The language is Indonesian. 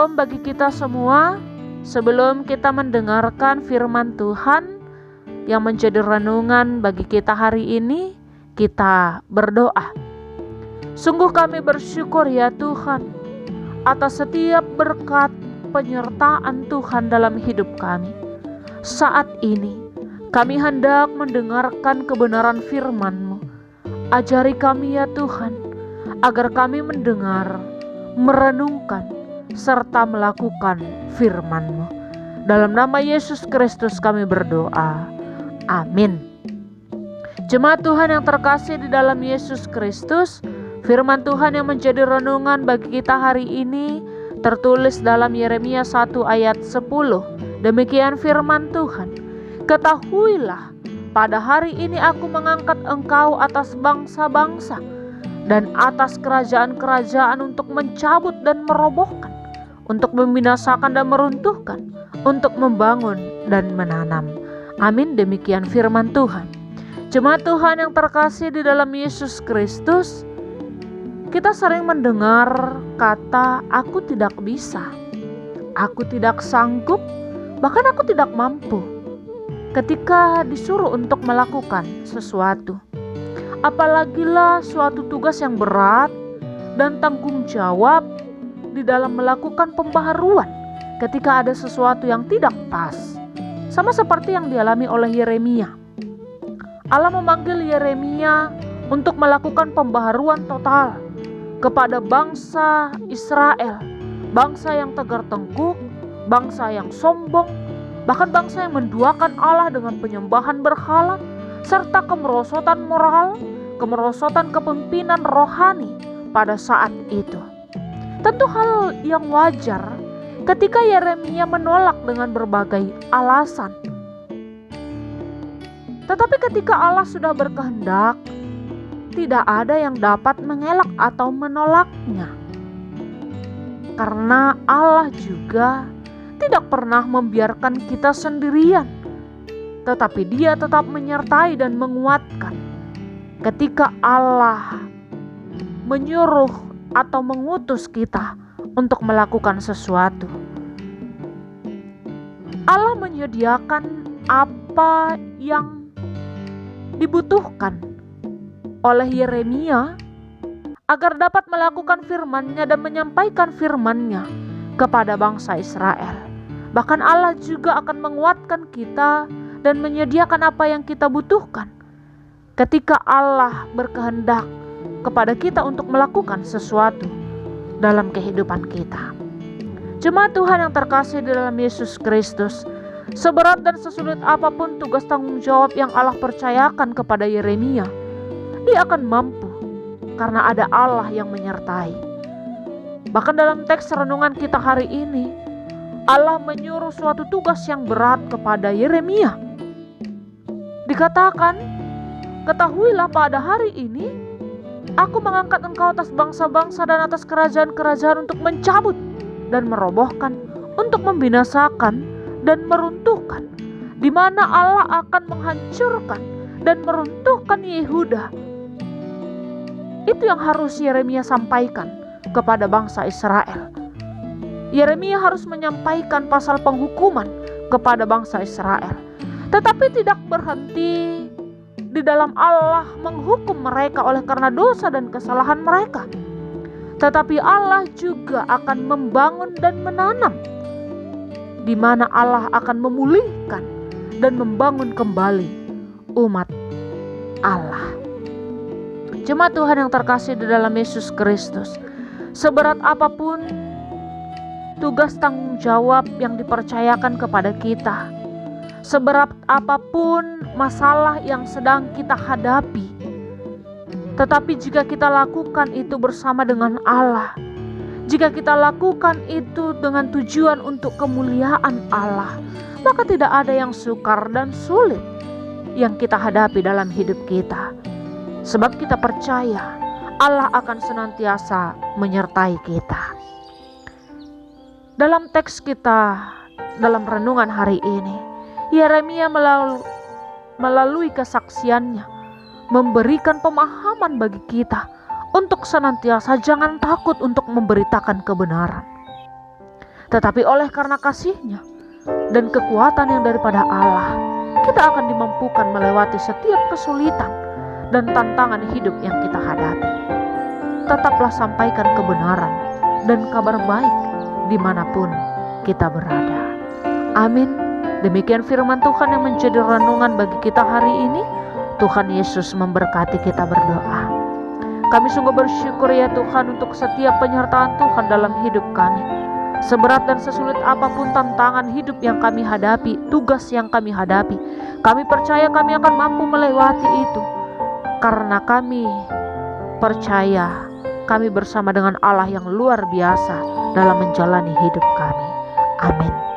Shalom bagi kita semua. Sebelum kita mendengarkan firman Tuhan yang menjadi renungan bagi kita hari ini, kita berdoa. Sungguh kami bersyukur ya Tuhan atas setiap berkat penyertaan Tuhan dalam hidup kami. Saat ini kami hendak mendengarkan kebenaran firman-Mu. Ajari kami ya Tuhan, agar kami mendengar, merenungkan, serta melakukan firman-Mu. Dalam nama Yesus Kristus kami berdoa. Amin. Jemaat Tuhan yang terkasih di dalam Yesus Kristus, firman Tuhan yang menjadi renungan bagi kita hari ini tertulis dalam Yeremia 1 ayat 10. Demikian firman Tuhan. Ketahuilah, pada hari ini aku mengangkat engkau atas bangsa-bangsa dan atas kerajaan-kerajaan untuk mencabut dan merobohkan, untuk membinasakan dan meruntuhkan, untuk membangun dan menanam. Amin. Demikian firman Tuhan. Jemaat Tuhan yang terkasih di dalam Yesus Kristus, kita sering mendengar kata aku tidak bisa, aku tidak sanggup, bahkan aku tidak mampu ketika disuruh untuk melakukan sesuatu. Apalagilah suatu tugas yang berat dan tanggung jawab di dalam melakukan pembaharuan ketika ada sesuatu yang tidak pas. Sama seperti yang dialami oleh Yeremia. Allah memanggil Yeremia untuk melakukan pembaharuan total kepada bangsa Israel, bangsa yang tegar tengkuk, bangsa yang sombong, bahkan bangsa yang menduakan Allah dengan penyembahan berhala, serta kemerosotan moral, kemerosotan kepemimpinan rohani pada saat itu. Tentu hal yang wajar ketika Yeremia menolak dengan berbagai alasan. Tetapi ketika Allah sudah berkehendak, tidak ada yang dapat mengelak atau menolaknya. Karena Allah juga tidak pernah membiarkan kita sendirian, tetapi Dia tetap menyertai dan menguatkan ketika Allah menyuruh atau mengutus kita untuk melakukan sesuatu. Allah menyediakan apa yang dibutuhkan oleh Yeremia agar dapat melakukan firman-Nya dan menyampaikan firman-Nya kepada bangsa Israel. Bahkan Allah juga akan menguatkan kita dan menyediakan apa yang kita butuhkan ketika Allah berkehendak kepada kita untuk melakukan sesuatu dalam kehidupan kita. Jemaat Tuhan yang terkasih di dalam Yesus Kristus, seberat dan sesulit apapun tugas tanggung jawab yang Allah percayakan kepada Yeremia, dia akan mampu karena ada Allah yang menyertai. Bahkan dalam teks renungan kita hari ini, Allah menyuruh suatu tugas yang berat kepada Yeremia. Dikatakan, ketahuilah pada hari ini, aku mengangkat engkau atas bangsa-bangsa dan atas kerajaan-kerajaan untuk mencabut dan merobohkan, untuk membinasakan dan meruntuhkan, di mana Allah akan menghancurkan dan meruntuhkan Yehuda. Itu yang harus Yeremia sampaikan kepada bangsa Israel. Yeremia harus menyampaikan pasal penghukuman kepada bangsa Israel. Tetapi tidak berhenti di dalam Allah menghukum mereka oleh karena dosa dan kesalahan mereka. Tetapi Allah juga akan membangun dan menanam, di mana Allah akan memulihkan dan membangun kembali umat Allah. Jemaat Tuhan yang terkasih di dalam Yesus Kristus, seberat apapun tugas tanggung jawab yang dipercayakan kepada kita, seberat apapun masalah yang sedang kita hadapi, tetapi jika kita lakukan itu bersama dengan Allah, jika kita lakukan itu dengan tujuan untuk kemuliaan Allah, maka tidak ada yang sukar dan sulit yang kita hadapi dalam hidup kita. Sebab kita percaya Allah akan senantiasa menyertai kita. Dalam teks kita, dalam renungan hari ini, Yeremia melalui kesaksiannya memberikan pemahaman bagi kita untuk senantiasa jangan takut untuk memberitakan kebenaran. Tetapi oleh karena kasih-Nya dan kekuatan yang daripada Allah, kita akan dimampukan melewati setiap kesulitan dan tantangan hidup yang kita hadapi. Tetaplah sampaikan kebenaran dan kabar baik dimanapun kita berada. Amin. Demikian firman Tuhan yang menjadi renungan bagi kita hari ini. Tuhan Yesus memberkati kita berdoa. Kami sungguh bersyukur ya Tuhan untuk setiap penyertaan Tuhan dalam hidup kami. Seberat dan sesulit apapun tantangan hidup yang kami hadapi, tugas yang kami hadapi, kami percaya kami akan mampu melewati itu. Karena kami percaya kami bersama dengan Allah yang luar biasa dalam menjalani hidup kami. Amin.